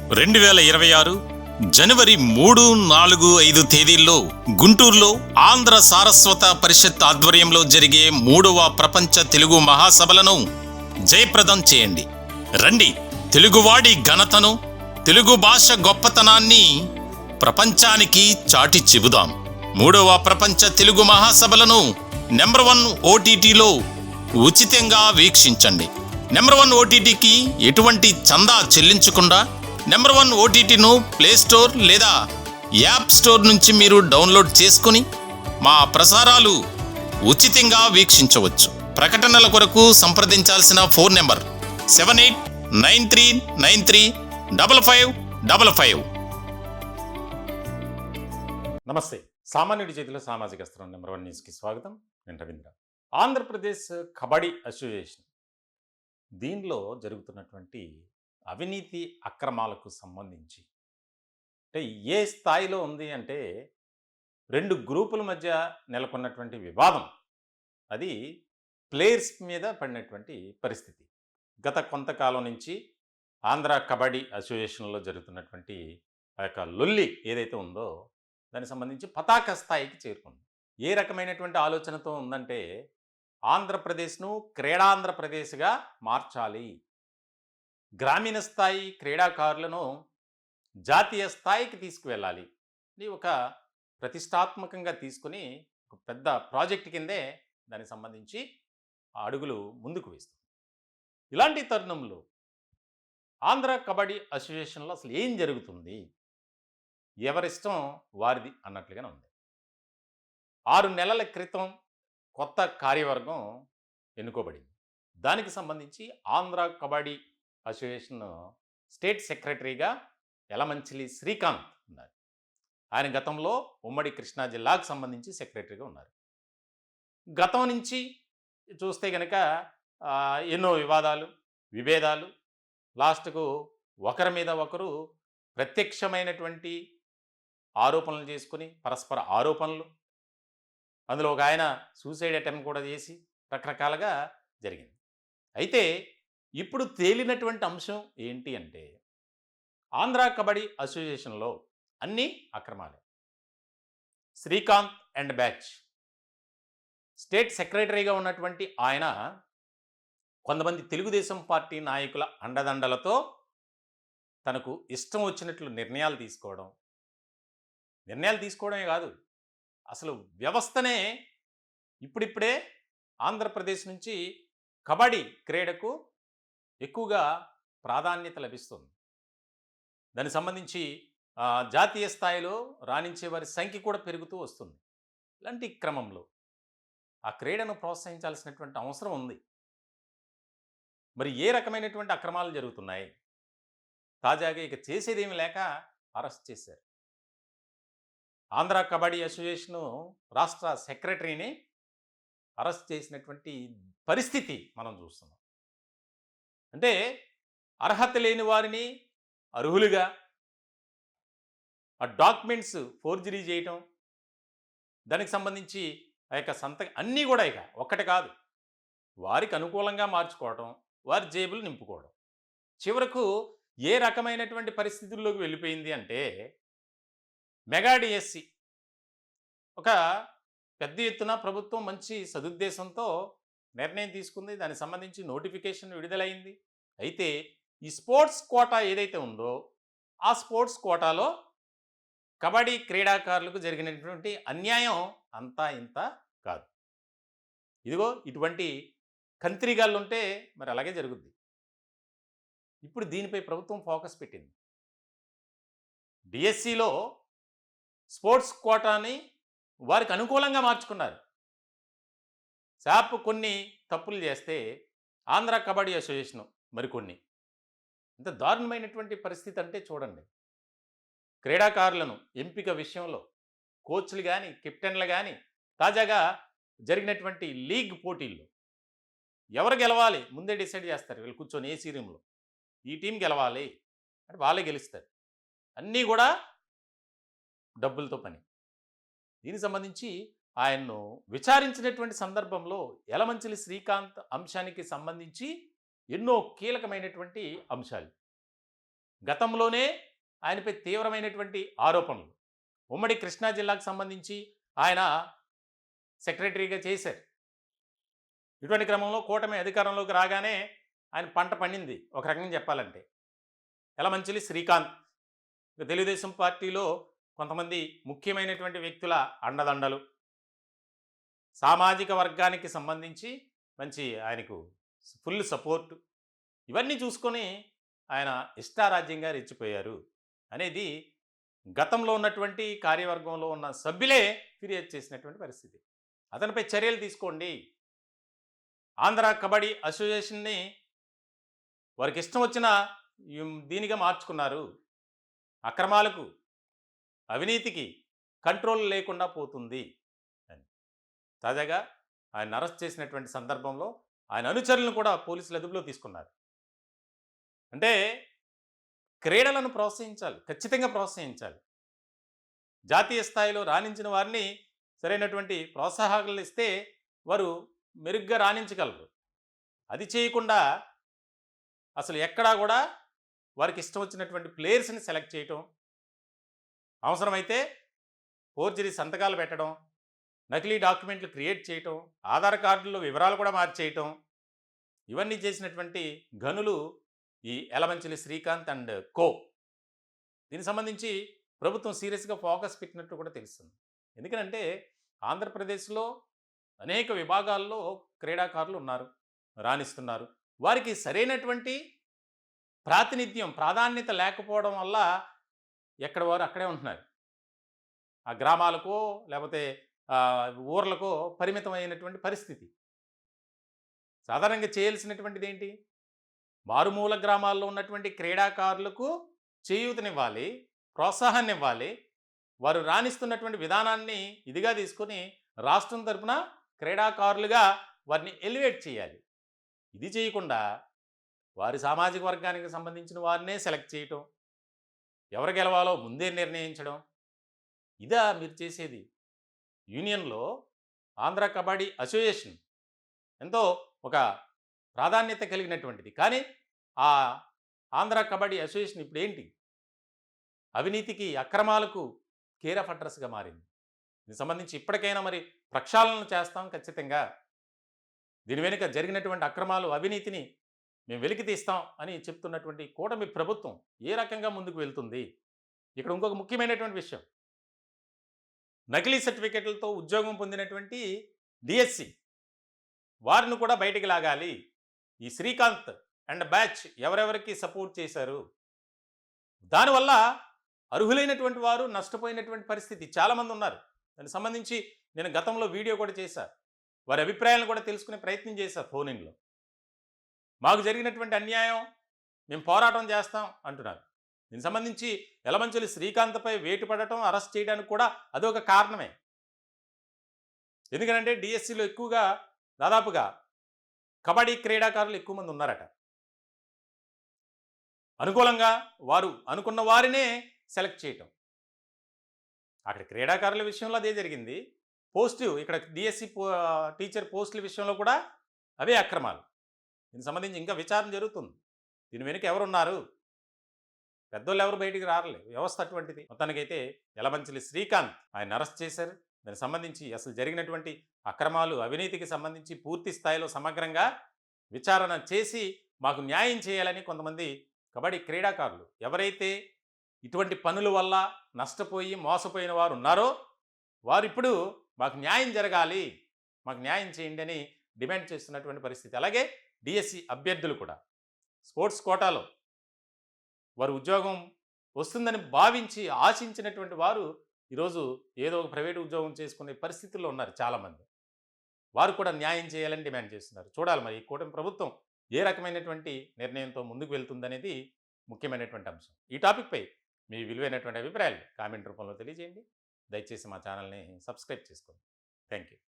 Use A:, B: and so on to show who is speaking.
A: 2026 జనవరి 3, 4, 5 తేదీల్లో గుంటూరులో ఆంధ్ర సారస్వత పరిషత్ ఆధ్వర్యంలో జరిగే 3వ ప్రపంచ తెలుగు మహాసభలను జయప్రదం చేయండి. రండి, తెలుగువాడి ఘనతను, తెలుగు భాష గొప్పతనాన్ని ప్రపంచానికి చాటి చెబుదాం. 3వ ప్రపంచ తెలుగు మహాసభలను నెంబర్ 1 ఓటీటీలో ఉచితంగా వీక్షించండి. నెంబర్ 1 ఓటీటీకి ఎటువంటి చందా చెల్లించకుండా నెంబర్ 1 ఓటీటీను ప్లేస్టోర్ లేదా యాప్ స్టోర్ నుంచి మీరు డౌన్లోడ్ చేసుకుని మా ప్రసారాలు ఉచితంగా వీక్షించవచ్చు. ప్రకటనల కొరకు సంప్రదించాల్సిన ఫోన్ నెంబర్ 7893935555.
B: నమస్తే. సామాన్యుడి చేతిలో సామాజిక అస్త్రం నెంబర్ 1 న్యూస్కి స్వాగతం. నేను రవీంద్ర. ఆంధ్రప్రదేశ్ కబడ్డీ అసోసియేషన్ దీనిలో జరుగుతున్నటువంటి అవినీతి అక్రమాలకు సంబంధించి అంటే ఏ స్థాయిలో ఉంది అంటే 2 గ్రూపుల మధ్య నెలకొన్నటువంటి వివాదం, అది ప్లేయర్స్ మీద పడినటువంటి పరిస్థితి. గత కొంతకాలం నుంచి ఆంధ్ర కబడ్డీ అసోసియేషన్లో జరుగుతున్నటువంటి ఆ యొక్క లొల్లి ఏదైతే ఉందో దానికి సంబంధించి పతాక స్థాయికి చేరుకుంది. ఏ రకమైనటువంటి ఆలోచనతో ఉందంటే ఆంధ్రప్రదేశ్ను క్రీడాంధ్రప్రదేశ్గా మార్చాలి, గ్రామీణ స్థాయి క్రీడాకారులను జాతీయ స్థాయికి తీసుకువెళ్ళాలి. ఇది ఒక ప్రతిష్టాత్మకంగా తీసుకుని ఒక పెద్ద ప్రాజెక్ట్ కిందే దానికి సంబంధించి అడుగులు ముందుకు వేస్తుంది. ఇలాంటి తరుణంలో ఆంధ్ర కబడ్డీ అసోసియేషన్లో అసలు ఏం జరుగుతుంది, ఎవరిష్టం వారిది అన్నట్లుగానే ఉంది. 6 నెలల క్రితం కొత్త కార్యవర్గం ఎన్నుకోబడింది. దానికి సంబంధించి ఆంధ్ర కబడ్డీ అసోసియేషన్ స్టేట్ సెక్రటరీగా యలమంచిలి శ్రీకాంత్ ఉన్నారు. ఆయన గతంలో ఉమ్మడి కృష్ణా జిల్లాకు సంబంధించి సెక్రటరీగా ఉన్నారు. గతం నుంచి చూస్తే కనుక ఎన్నో వివాదాలు, విభేదాలు, లాస్ట్కు ఒకరి మీద ఒకరు ప్రత్యక్షమైనటువంటి ఆరోపణలు చేసుకుని పరస్పర ఆరోపణలు, అందులో ఒక ఆయన సూసైడ్ అటెంప్ట్ కూడా చేసి రకరకాలుగా జరిగింది. అయితే ఇప్పుడు తేలినటువంటి అంశం ఏంటి అంటే ఆంధ్ర కబడ్డీ అసోసియేషన్లో అన్ని అక్రమాలే. శ్రీకాంత్ అండ్ బ్యాచ్ స్టేట్ సెక్రటరీగా ఉన్నటువంటి ఆయన కొంతమంది తెలుగుదేశం పార్టీ నాయకుల అండదండలతో తనకు ఇష్టం వచ్చినట్లు నిర్ణయాలు తీసుకోవడమే కాదు, అసలు వ్యవస్థనే ఇప్పుడిప్పుడే ఆంధ్రప్రదేశ్ నుంచి కబడ్డీ క్రీడకు ఎక్కువగా ప్రాధాన్యత లభిస్తుంది. దానికి సంబంధించి జాతీయ స్థాయిలో రాణించే వారి సంఖ్య కూడా పెరుగుతూ వస్తుంది. ఇలాంటి క్రమంలో ఆ క్రీడను ప్రోత్సహించాల్సినటువంటి అవసరం ఉంది. మరి ఏ రకమైనటువంటి అక్రమాలు జరుగుతున్నాయి? తాజాగా ఇక చేసేదేమి లేక అరెస్ట్ చేశారు. ఆంధ్ర కబడ్డీ అసోసియేషను రాష్ట్ర సెక్రటరీని అరెస్ట్ చేసినటువంటి పరిస్థితి మనం చూస్తున్నాం. అంటే అర్హత లేని వారిని అర్హులుగా, ఆ డాక్యుమెంట్స్ ఫోర్జరీ చేయటం, దానికి సంబంధించి ఆ యొక్క అన్నీ కూడా ఇక ఒక్కటి కాదు, వారికి అనుకూలంగా మార్చుకోవటం, వారి జేబులు నింపుకోవడం. చివరకు ఏ రకమైనటువంటి పరిస్థితుల్లోకి వెళ్ళిపోయింది అంటే మెగా డిఎస్సి ఒక పెద్ద ఎత్తున ప్రభుత్వం మంచి సదుద్దేశంతో నిర్ణయం తీసుకుంది. దానికి సంబంధించి నోటిఫికేషన్ విడుదలైంది. అయితే ఈ స్పోర్ట్స్ కోటా ఏదైతే ఉందో ఆ స్పోర్ట్స్ కోటాలో కబడ్డీ క్రీడాకారులకు జరిగినటువంటి అన్యాయం అంతా ఇంత కాదు. ఇదిగో ఇటువంటి కంత్రిగాళ్ళు ఉంటే మరి అలాగే జరుగుద్ది. ఇప్పుడు దీనిపై ప్రభుత్వం ఫోకస్ పెట్టింది. డిఎస్సిలో స్పోర్ట్స్ కోటాని వారికి అనుకూలంగా మార్చుకున్నారు. శాప్ కొన్ని తప్పులు చేస్తే ఆంధ్ర కబడ్డీ అసోసియేషన్ మరికొన్ని. ఇంత దారుణమైనటువంటి పరిస్థితి అంటే చూడండి. క్రీడాకారులను ఎంపిక విషయంలో కోచ్లు కానీ, కెప్టెన్లు కానీ తాజాగా జరిగినటువంటి లీగ్ పోటీల్లో ఎవరు గెలవాలి ముందే డిసైడ్ చేస్తారు. వీళ్ళు కూర్చొని ఏసీ రూమ్లో ఈ టీం గెలవాలి అంటే వాళ్ళే గెలుస్తారు. అన్నీ కూడా డబ్బులతో పని. దీనికి సంబంధించి ఆయన్ను విచారించినటువంటి సందర్భంలో యలమంచిలి శ్రీకాంత్ అంశానికి సంబంధించి ఎన్నో కీలకమైనటువంటి అంశాలు గతంలోనే ఆయనపై తీవ్రమైనటువంటి ఆరోపణలు. ఉమ్మడి కృష్ణా జిల్లాకు సంబంధించి ఆయన సెక్రటరీగా చేశారు. ఇటువంటి క్రమంలో కూటమి అధికారంలోకి రాగానే ఆయన పంట పండింది ఒక రకంగా చెప్పాలంటే. యలమంచిలి శ్రీకాంత్ ఇక తెలుగుదేశం పార్టీలో కొంతమంది ముఖ్యమైనటువంటి వ్యక్తుల అండదండలు, సామాజిక వర్గానికి సంబంధించి మంచి ఆయనకు ఫుల్ సపోర్టు, ఇవన్నీ చూసుకొని ఆయన ఇష్టారాజ్యంగా రెచ్చిపోయారు అనేది గతంలో ఉన్నటువంటి కార్యవర్గంలో ఉన్న సభ్యులే ఫిర్యాదు చేసినటువంటి పరిస్థితి. అతనిపై చర్యలు తీసుకోండి. ఆంధ్ర కబడ్డీ అసోసియేషన్ని వారికి ఇష్టం వచ్చిన దీనిగా మార్చుకున్నారు. అక్రమాలకు, అవినీతికి కంట్రోల్ లేకుండా పోతుంది అని తాజాగా ఆయన అరెస్ట్ చేసినటువంటి సందర్భంలో ఆయన అనుచరులను కూడా పోలీసులు అదుపులో తీసుకున్నారు. అంటే క్రీడలను ప్రోత్సహించాలి, ఖచ్చితంగా ప్రోత్సహించాలి. జాతీయ స్థాయిలో రాణించిన వారిని సరైనటువంటి ప్రోత్సాహకాలు ఇస్తే వారు మెరుగ్గా రాణించగలరు. అది చేయకుండా అసలు ఎక్కడా కూడా వారికి ఇష్టం వచ్చినటువంటి ప్లేయర్స్ని సెలెక్ట్ చేయటం, అవసరమైతే ఫోర్జరీ సంతకాలు పెట్టడం, నకిలీ డాక్యుమెంట్లు క్రియేట్ చేయటం, ఆధార్ కార్డుల్లో వివరాలు కూడా మార్చేయటం, ఇవన్నీ చేసినటువంటి గనులు ఈ యలమంచిలి శ్రీకాంత్ అండ్ కో. దీనికి సంబంధించి ప్రభుత్వం సీరియస్గా ఫోకస్ పెట్టినట్టు కూడా తెలుస్తుంది. ఎందుకంటే ఆంధ్రప్రదేశ్లో అనేక విభాగాల్లో క్రీడాకారులు ఉన్నారు, రాణిస్తున్నారు. వారికి సరైనటువంటి ప్రాతినిధ్యం, ప్రాధాన్యత లేకపోవడం వల్ల ఎక్కడ వారు అక్కడే ఉంటున్నారు. ఆ గ్రామాలకో లేకపోతే ఊర్లకో పరిమితమైనటువంటి పరిస్థితి. సాధారణంగా చేయాల్సినటువంటిది ఏంటి? మారుమూల గ్రామాల్లో ఉన్నటువంటి క్రీడాకారులకు చేయూతనివ్వాలి, ప్రోత్సాహాన్ని ఇవ్వాలి. వారు రాణిస్తున్నటువంటి విధానాన్ని ఇదిగా తీసుకొని రాష్ట్రం తరపున క్రీడాకారులుగా వారిని ఎలివేట్ చేయాలి. ఇది చేయకుండా వారి సామాజిక వర్గానికి సంబంధించిన వారినే సెలెక్ట్ చేయటం, ఎవరు గెలవాలో ముందే నిర్ణయించడం, ఇదా మీరు చేసేది? యూనియన్లో ఆంధ్ర కబడ్డీ అసోసియేషన్ ఎంతో ఒక ప్రాధాన్యత కలిగినటువంటిది. కానీ ఆ ఆంధ్ర కబడ్డీ అసోసియేషన్ ఇప్పుడు ఏంటి? అవినీతికి, అక్రమాలకు కేర్ ఆఫ్ అడ్రస్గా మారింది. దీనికి సంబంధించి ఇప్పటికైనా మరి ప్రక్షాళన చేస్తాం ఖచ్చితంగా. దీని వెనుక జరిగినటువంటి అక్రమాలు, అవినీతిని మేము వెలికి తీస్తాం అని చెప్తున్నటువంటి కూటమి ప్రభుత్వం ఏ రకంగా ముందుకు వెళ్తుంది? ఇక్కడ ఇంకొక ముఖ్యమైనటువంటి విషయం, నకిలీ సర్టిఫికెట్లతో ఉద్యోగం పొందినటువంటి డిఎస్సి వారిని కూడా బయటికి లాగాలి. ఈ శ్రీకాంత్ అండ్ బ్యాచ్ ఎవరెవరికి సపోర్ట్ చేశారు, దానివల్ల అర్హులైనటువంటి వారు నష్టపోయినటువంటి పరిస్థితి చాలామంది ఉన్నారు. దానికి సంబంధించి నేను గతంలో వీడియో కూడా చేశాను. వారి అభిప్రాయాలను కూడా తెలుసుకునే ప్రయత్నం చేశాను ఫోన్ ఇన్లో. మాకు జరిగినటువంటి అన్యాయం మేము పోరాటం చేస్తాం అంటున్నారు. దీనికి సంబంధించి యలమంచిలి శ్రీకాంత్పై వేటు పడటం, అరెస్ట్ చేయడానికి కూడా అదొక కారణమే. ఎందుకంటే డిఎస్సిలో ఎక్కువగా దాదాపుగా కబడ్డీ క్రీడాకారులు ఎక్కువ మంది ఉన్నారట. అనుకూలంగా వారు అనుకున్న వారినే సెలెక్ట్ చేయటం. అక్కడ క్రీడాకారుల విషయంలో అదే జరిగింది. ఇక్కడ డిఎస్సి టీచర్ పోస్టుల విషయంలో కూడా అవే అక్రమాలు. దీనికి సంబంధించి ఇంకా విచారణ జరుగుతుంది. దీని వెనుక ఎవరున్నారు? పెద్దోళ్ళు ఎవరు బయటికి రారలే, వ్యవస్థ అటువంటిది. మొత్తానికైతే యలమంచిలి శ్రీకాంత్ ఆయన అరెస్ట్ చేశారు. దానికి సంబంధించి అసలు జరిగినటువంటి అక్రమాలు, అవినీతికి సంబంధించి పూర్తి స్థాయిలో సమగ్రంగా విచారణ చేసి మాకు న్యాయం చేయాలని కొంతమంది కబడ్డీ క్రీడాకారులు ఎవరైతే ఇటువంటి పనుల వల్ల నష్టపోయి మోసపోయిన వారు ఉన్నారో వారు ఇప్పుడు మాకు న్యాయం జరగాలి, మాకు న్యాయం చేయండి అని డిమాండ్ చేస్తున్నటువంటి పరిస్థితి. అలాగే డిఎస్సి అభ్యర్థులు కూడా స్పోర్ట్స్ కోటాలో వారు ఉద్యోగం వస్తుందని భావించి ఆశించినటువంటి వారు ఈరోజు ఏదో ఒక ప్రైవేటు ఉద్యోగం చేసుకునే పరిస్థితుల్లో ఉన్నారు చాలామంది. వారు కూడా న్యాయం చేయాలని డిమాండ్ చేస్తున్నారు. చూడాలి మరి ఈ కూటమి ప్రభుత్వం ఏ రకమైనటువంటి నిర్ణయంతో ముందుకు వెళ్తుందనేది ముఖ్యమైనటువంటి అంశం. ఈ టాపిక్పై మీ విలువైనటువంటి అభిప్రాయాలు కామెంట్ రూపంలో తెలియజేయండి. దయచేసి మా ఛానల్ని సబ్స్క్రైబ్ చేసుకోండి. Thank you.